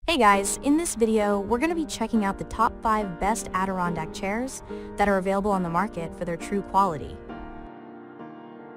Hey guys, in this video, we're going to be checking out the top 5 best Adirondack chairs that are available on the market for their true quality.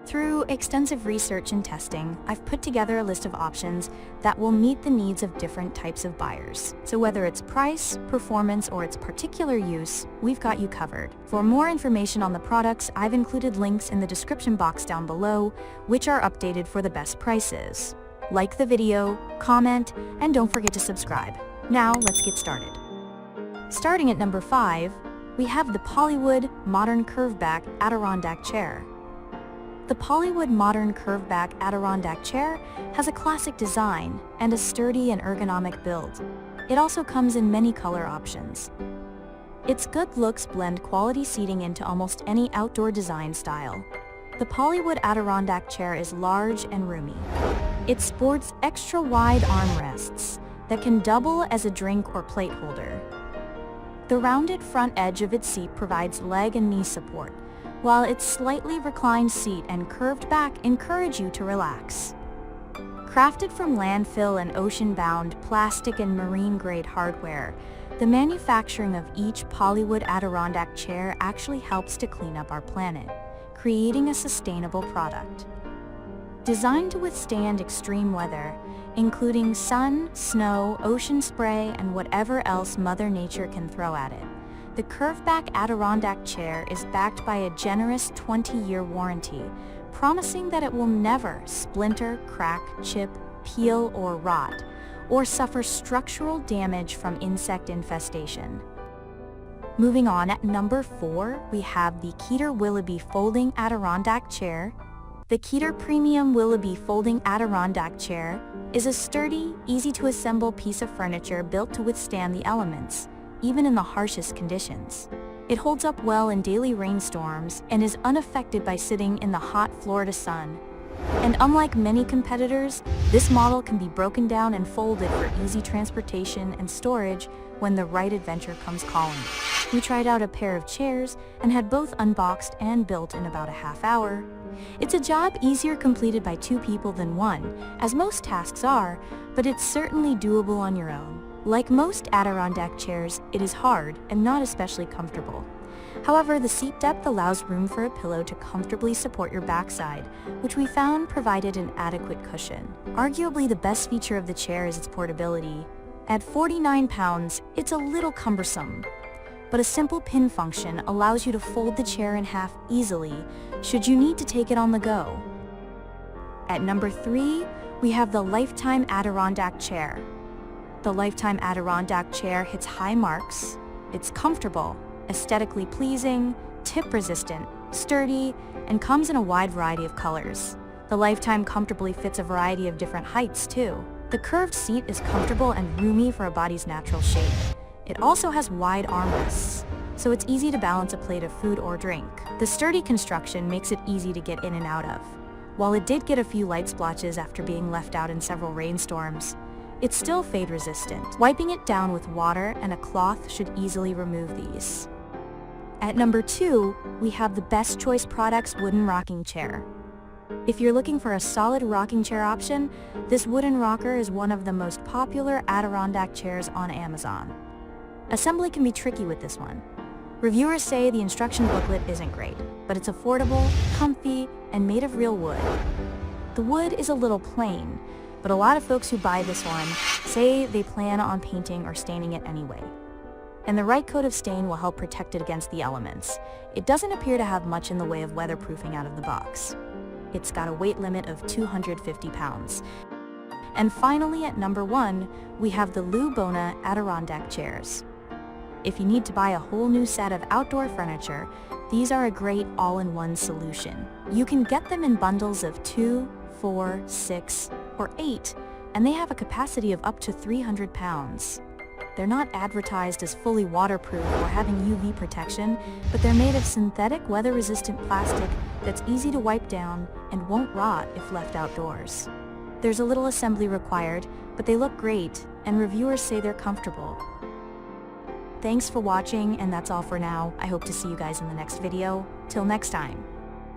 Through extensive research and testing, I've put together a list of options that will meet the needs of different types of buyers. So whether it's price, performance, or its particular use, we've got you covered. For more information on the products, I've included links in the description box down below, which are updated for the best prices. Like the video, comment, and don't forget to subscribe. Now, let's get started. Starting at number 5, we have the Polywood Modern Curveback Adirondack Chair. The Polywood Modern Curveback Adirondack Chair has a classic design and a sturdy and ergonomic build. It also comes in many color options. Its good looks blend quality seating into almost any outdoor design style. The Polywood Adirondack Chair is large and roomy. It sports extra-wide armrests that can double as a drink or plate holder. The rounded front edge of its seat provides leg and knee support, while its slightly reclined seat and curved back encourage you to relax. Crafted from landfill and ocean-bound plastic and marine-grade hardware, the manufacturing of each Polywood Adirondack chair actually helps to clean up our planet, creating a sustainable product. Designed to withstand extreme weather, including sun, snow, ocean spray, and whatever else Mother Nature can throw at it, the Curveback Adirondack chair is backed by a generous 20-year warranty, promising that it will never splinter, crack, chip, peel, or rot, or suffer structural damage from insect infestation. Moving on, at number 4, we have the Keter Willoughby Folding Adirondack Chair. The Keter Premium Willoughby Folding Adirondack Chair is a sturdy, easy-to-assemble piece of furniture built to withstand the elements, even in the harshest conditions. It holds up well in daily rainstorms and is unaffected by sitting in the hot Florida sun. And unlike many competitors, this model can be broken down and folded for easy transportation and storage when the right adventure comes calling. We tried out a pair of chairs and had both unboxed and built in about a half hour. It's a job easier completed by 2 people than 1, as most tasks are, but it's certainly doable on your own. Like most Adirondack chairs, it is hard and not especially comfortable. However, the seat depth allows room for a pillow to comfortably support your backside, which we found provided an adequate cushion. Arguably the best feature of the chair is its portability. At 49 pounds, it's a little cumbersome, but a simple pin function allows you to fold the chair in half easily should you need to take it on the go. At number 3, we have the Lifetime Adirondack Chair. The Lifetime Adirondack Chair hits high marks. It's comfortable, aesthetically pleasing, tip-resistant, sturdy, and comes in a wide variety of colors. The Lifetime comfortably fits a variety of different heights, too. The curved seat is comfortable and roomy for a body's natural shape. It also has wide armrests, so it's easy to balance a plate of food or drink. The sturdy construction makes it easy to get in and out of. While it did get a few light splotches after being left out in several rainstorms, it's still fade resistant. Wiping it down with water and a cloth should easily remove these. At number 2, we have the Best Choice Products Wooden Rocking Chair. If you're looking for a solid rocking chair option, this wooden rocker is one of the most popular Adirondack chairs on Amazon. Assembly can be tricky with this one. Reviewers say the instruction booklet isn't great, but it's affordable, comfy, and made of real wood. The wood is a little plain, but a lot of folks who buy this one say they plan on painting or staining it anyway. And the right coat of stain will help protect it against the elements. It doesn't appear to have much in the way of weatherproofing out of the box. It's got a weight limit of 250 pounds. And finally, at number 1, we have the Bona Adirondack Chairs. If you need to buy a whole new set of outdoor furniture, these are a great all-in-one solution. You can get them in bundles of 2, 4, 6, or 8, and they have a capacity of up to 300 pounds. They're not advertised as fully waterproof or having UV protection, but they're made of synthetic weather-resistant plastic that's easy to wipe down and won't rot if left outdoors. There's a little assembly required, but they look great, and reviewers say they're comfortable. Thanks for watching, and that's all for now. I hope to see you guys in the next video. Till next time.